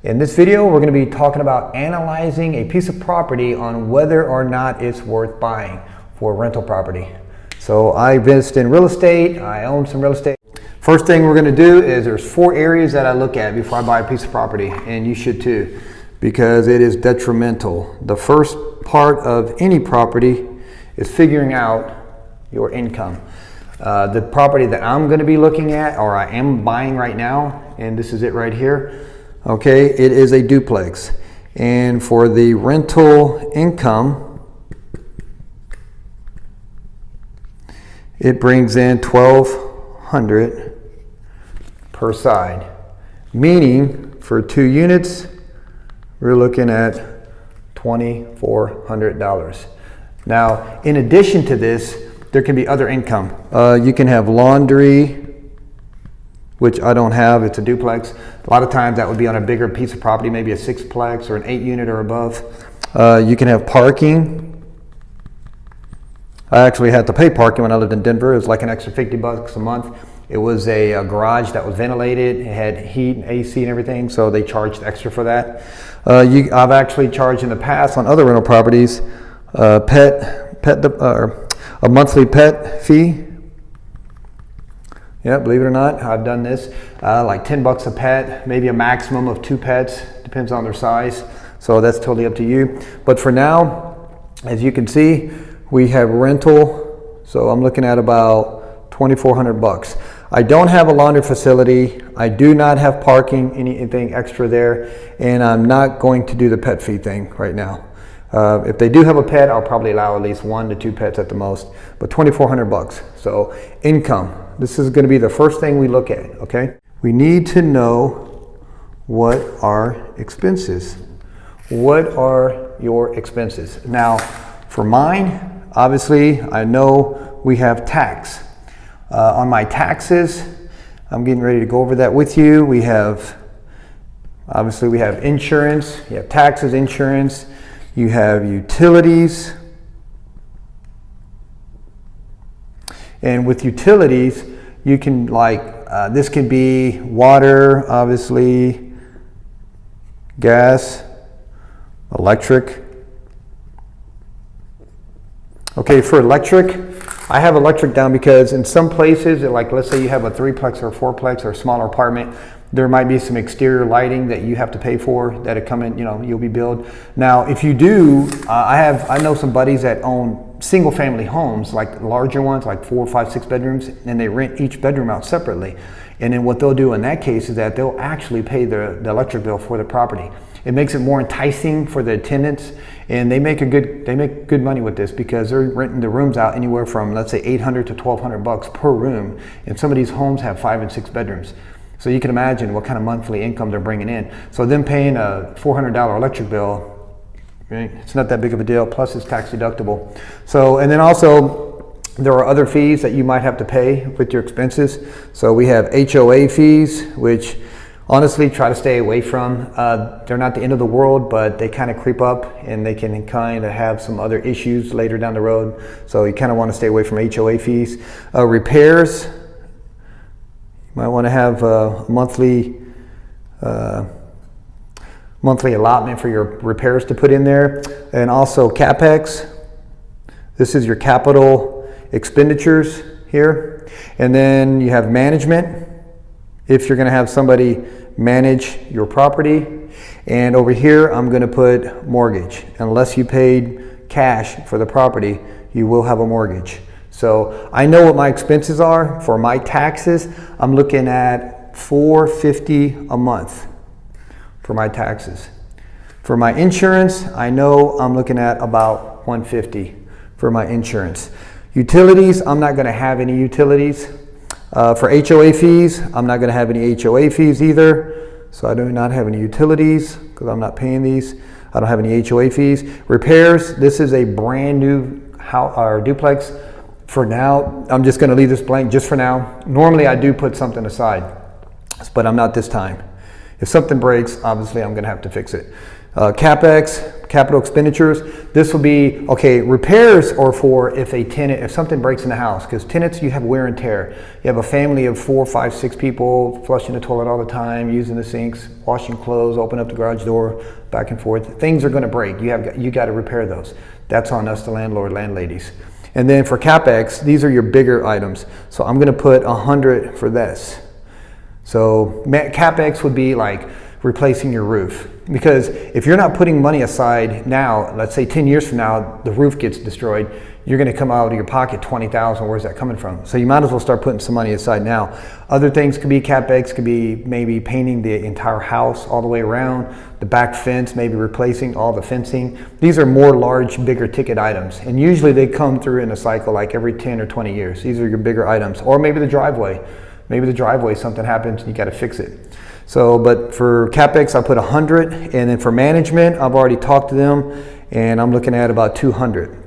In this video, we're going to be talking about analyzing a piece of property on whether or not it's worth buying for rental property. So I invest in real estate, I own some real estate. First thing we're going to do is there's 4 areas that I look at before I buy a piece of property, and you should too, because it is detrimental. The first part of any property is figuring out your income. The property that I'm going to be looking at, or I am buying right now, and this is it right here. Okay, it is a duplex, and for the rental income, it brings in $1,200 per side, meaning for 2 units we're looking at $2,400. Now, in addition to this, there can be other income. You can have laundry, which I don't have. It's a duplex. A lot of times that would be on a bigger piece of property, maybe a 6-plex or an 8 unit or above. You can have parking. I actually had to pay parking when I lived in Denver. It was like an extra $50 a month. It was a garage that was ventilated. It had heat and AC and everything, so they charged extra for that. I've actually charged in the past on other rental properties a monthly pet fee. Yeah, believe it or not, I've done this. Like $10 a pet, maybe a maximum of 2 pets, depends on their size. So that's totally up to you. But for now, as you can see, we have rental. So I'm looking at about $2,400. I don't have a laundry facility. I do not have parking, anything extra there. And I'm not going to do the pet fee thing right now. If they do have a pet, I'll probably allow at least 1 to 2 pets at the most, but $2,400. So income, this is going to be the first thing we look at, okay? We need to know what are expenses. What are your expenses? Now, for mine, obviously, I know we have tax. On my taxes, I'm getting ready to go over that with you. We have, obviously, we have insurance, you have taxes, insurance, you have utilities, and with utilities you can this can be water, obviously, gas, electric. Okay, for electric, I have electric down because in some places, like let's say you have a 3-plex or a 4-plex or a smaller apartment, there might be some exterior lighting that you have to pay for that come in, you'll be billed. Now, if you do, I know some buddies that own single family homes, like larger ones, like 4, 5, 6 bedrooms, and they rent each bedroom out separately. And then what they'll do in that case is that they'll actually pay the electric bill for the property. It makes it more enticing for the tenants, and they make good money with this because they're renting the rooms out anywhere from, let's say, $800 to $1,200 per room. And some of these homes have 5 and 6 bedrooms. So you can imagine what kind of monthly income they're bringing in. So them paying a $400 electric bill, right, it's not that big of a deal, plus it's tax deductible. So, and then also there are other fees that you might have to pay with your expenses. So we have HOA fees, which honestly try to stay away from. They're not the end of the world, but they kind of creep up and they can kind of have some other issues later down the road. So you kind of want to stay away from HOA fees. Repairs, you might want to have a monthly allotment for your repairs to put in there. And also CapEx. This is your capital expenditures here. And then you have management, if you're going to have somebody manage your property. And over here, I'm going to put mortgage. Unless you paid cash for the property, you will have a mortgage. So I know what my expenses are. For my taxes, I'm looking at $450 a month for my taxes. For my insurance, I know I'm looking at about $150 for my insurance. Utilities, I'm not going to have any utilities. For HOA fees, I'm not going to have any HOA fees either. So I do not have any utilities because I'm not paying these. I don't have any HOA fees. Repairs, this is a brand new house or duplex. For now, I'm just going to leave this blank just for now. Normally I do put something aside, but I'm not this time. If something breaks, obviously I'm going to have to fix it. CapEx, capital expenditures. This will be, okay, repairs are for if something breaks in the house, because tenants, you have wear and tear. You have a family of 4, 5, 6 people flushing the toilet all the time, using the sinks, washing clothes, open up the garage door, back and forth. Things are going to break. You got to repair those. That's on us, the landlord, landladies. And then for CapEx, these are your bigger items. So I'm going to put 100 for this. So CapEx would be like replacing your roof. Because if you're not putting money aside now, let's say 10 years from now, the roof gets destroyed, you're going to come out of your pocket $20,000. Where's that coming from? So you might as well start putting some money aside now. Other things could be CapEx, could be maybe painting the entire house all the way around, the back fence, maybe replacing all the fencing. These are more large, bigger ticket items. And usually they come through in a cycle like every 10 or 20 years. These are your bigger items. Or maybe the driveway. Maybe the driveway, something happens and you got to fix it. So, but for CapEx, I put 100, and then for management, I've already talked to them, and I'm looking at about 200.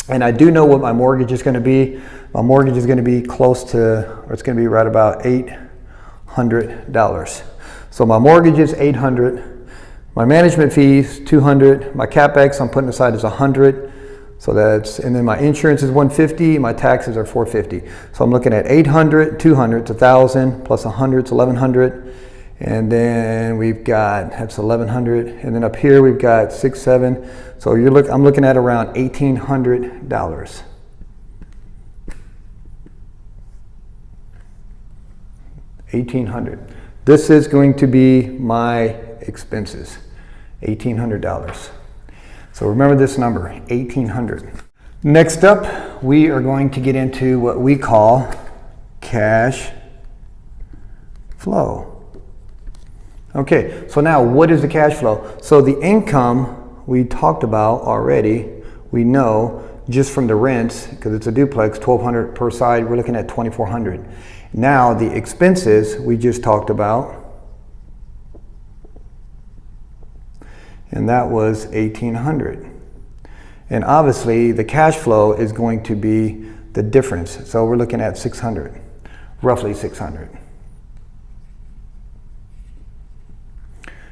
And I do know what my mortgage is going to be. My mortgage is going to be close to, or it's going to be right about $800. So my mortgage is 800. My management fees 200. My CapEx I'm putting aside is 100. So that's, and then my insurance is 150. My taxes are 450. So I'm looking at 800, 200, it's 1,000 plus 100, it's 1,100. And then we've got, that's 1,100. And then up here we've got 6, 7. So I'm looking at around $1,800. $1,800. This is going to be my expenses, $1,800. So remember this number, 1,800. Next up, we are going to get into what we call cash flow. Okay, so now what is the cash flow? So the income we talked about already, we know just from the rents, because it's a duplex, $1,200 per side, we're looking at $2,400. Now the expenses we just talked about, and that was $1,800. And obviously the cash flow is going to be the difference. So we're looking at 600, roughly 600.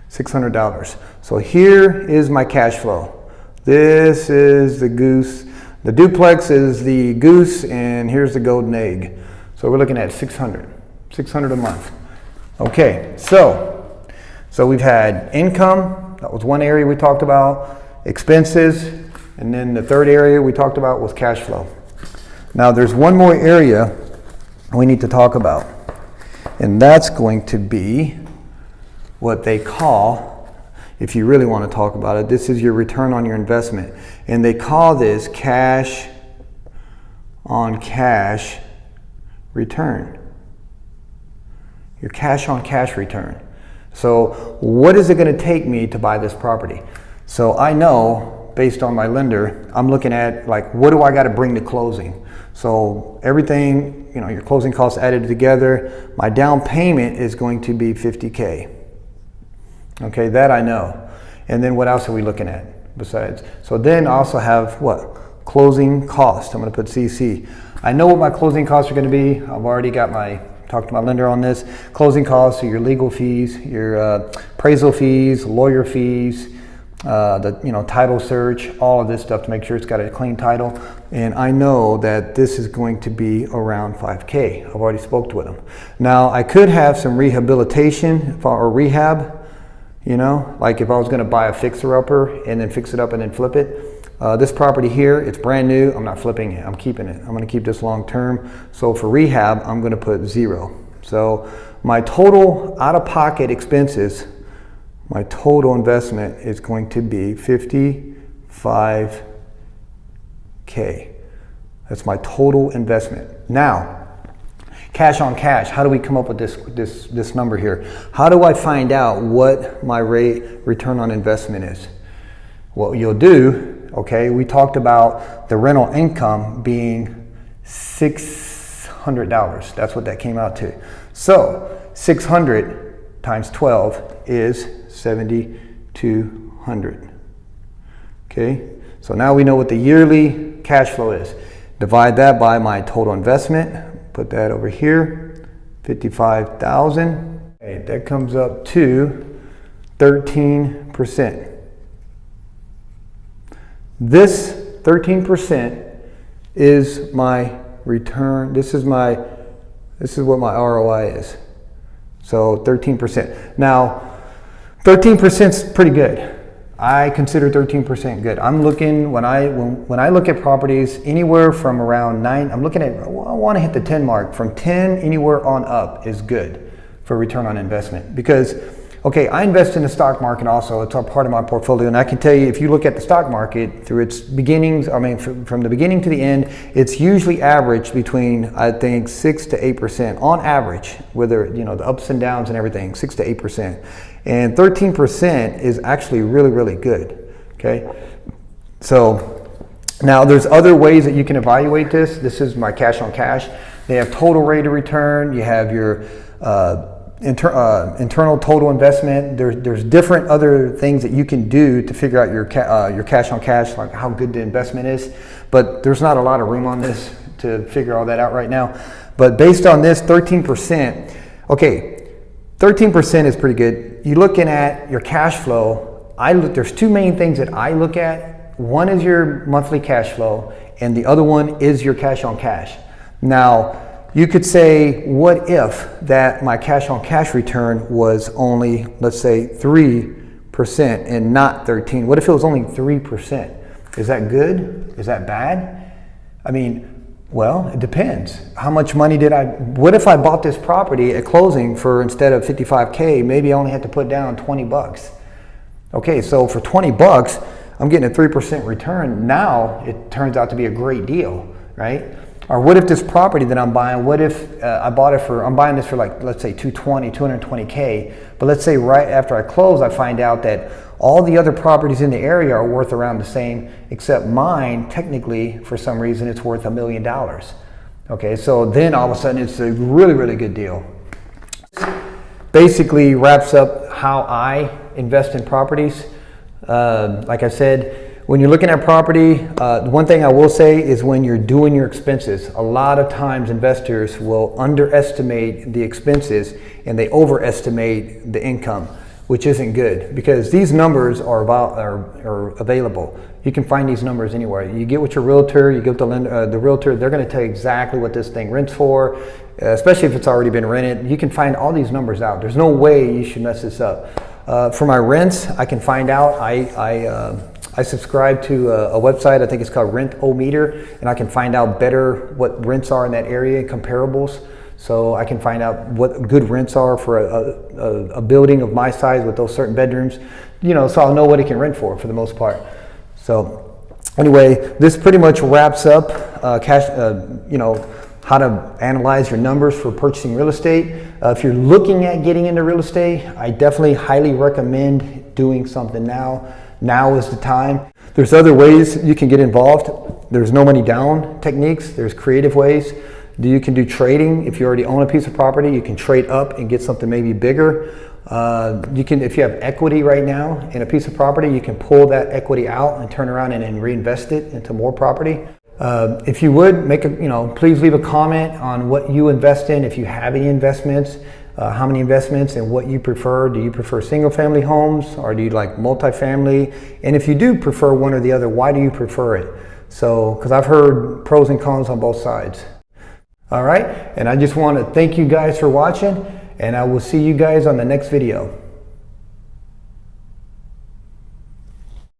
$600. So here is my cash flow. This is the goose. The duplex is the goose, and here's the golden egg. So we're looking at 600 a month. Okay, so we've had income. That was one area we talked about. Expenses, and then the third area we talked about was cash flow. Now there's one more area we need to talk about, and that's going to be what they call, if you really want to talk about it, this is your return on your investment. And they call this cash on cash return. Your cash on cash return. So what is it going to take me to buy this property? So I know, based on my lender, I'm looking at like, what do I got to bring to closing? So everything, your closing costs added together, my down payment is going to be $50K. Okay, that I know. And then what else are we looking at besides? So then I also have what? Closing costs. I'm going to put CC. I know what my closing costs are going to be. I've already talked to my lender on this. Closing costs are your legal fees, your appraisal fees, lawyer fees, the title search, all of this stuff to make sure it's got a clean title. And I know that this is going to be around $5K. I've already spoke with them. Now I could have some rehabilitation or rehab. Like if I was going to buy a fixer-upper and then fix it up and then flip it. This property here, it's brand new. I'm not flipping it. I'm keeping it. I'm going to keep this long term. So for rehab, I'm going to put 0. So my total out-of-pocket expenses, my total investment is going to be $55K. That's my total investment. Now, cash on cash, how do we come up with this number here? How do I find out what my return on investment is? What you'll do, okay, we talked about the rental income being $600. That's what that came out to. So 600 times 12 is 7,200. Okay, so now we know what the yearly cash flow is. Divide that by my total investment. Put that over here, 55,000. Okay, that comes up to 13%. This 13% is my return. This is what my ROI is. So 13%. Now, 13% is pretty good. I consider 13% good. I'm looking, when I look at properties anywhere from around 9, I'm looking at, I want to hit the 10 mark. From 10 anywhere on up is good for return on investment. Because, okay, I invest in the stock market also. It's a part of my portfolio. And I can tell you, if you look at the stock market through its beginnings, I mean, from the beginning to the end, it's usually averaged between, I think, 6 to 8% on average, whether, you know, the ups and downs and everything, 6 to 8%. And 13% is actually really, really good, okay? So now there's other ways that you can evaluate this. This is my cash on cash. They have total rate of return. You have your internal total investment. There's different other things that you can do to figure out your cash on cash, like how good the investment is. But there's not a lot of room on this to figure all that out right now. But based on this 13%, okay, 13% is pretty good. You're looking at your cash flow. There's two main things that I look at. One is your monthly cash flow, and the other one is your cash on cash. Now, you could say, what if that my cash on cash return was only, let's say, 3% and not 13? What if it was only 3%? Is that good? Is that bad? I mean, well, it depends. How much money what if I bought this property at closing for, instead of 55K, maybe I only had to put down 20 bucks. Okay, so for 20 bucks, I'm getting a 3% return. Now it turns out to be a great deal, right? Or what if this property that I'm buying, what if I'm buying this for, like, let's say 220K, but let's say right after I close, I find out that all the other properties in the area are worth around the same, except mine, technically, for some reason, it's worth $1 million. Okay, so then all of a sudden it's a really, really good deal. Basically wraps up how I invest in properties. Like I said, when you're looking at property, one thing I will say is when you're doing your expenses, a lot of times investors will underestimate the expenses and they overestimate the income, which isn't good, because these numbers are available. You can find these numbers anywhere. You get with your realtor, you get with the realtor, they're going to tell you exactly what this thing rents for, especially if it's already been rented. You can find all these numbers out. There's no way you should mess this up. For my rents, I can find out. I subscribe to a website, I think it's called Rent-O-Meter, and I can find out better what rents are in that area, comparables. So I can find out what good rents are for a building of my size with those certain bedrooms, you know, so I'll know what it can rent for the most part. So anyway, this pretty much wraps up you know, how to analyze your numbers for purchasing real estate. If you're looking at getting into real estate, I definitely highly recommend doing something now. Now is the time. There's other ways you can get involved. There's no money down techniques. There's creative ways. You can do trading. If you already own a piece of property, you can trade up and get something maybe bigger. If you have equity right now in a piece of property, you can pull that equity out and turn around and reinvest it into more property. If you would please leave a comment on what you invest in. If you have any investments, how many investments and what you prefer. Do you prefer single family homes or do you like multifamily? And if you do prefer one or the other, why do you prefer it? So, because I've heard pros and cons on both sides. All right, and I just want to thank you guys for watching, and I will see you guys on the next video.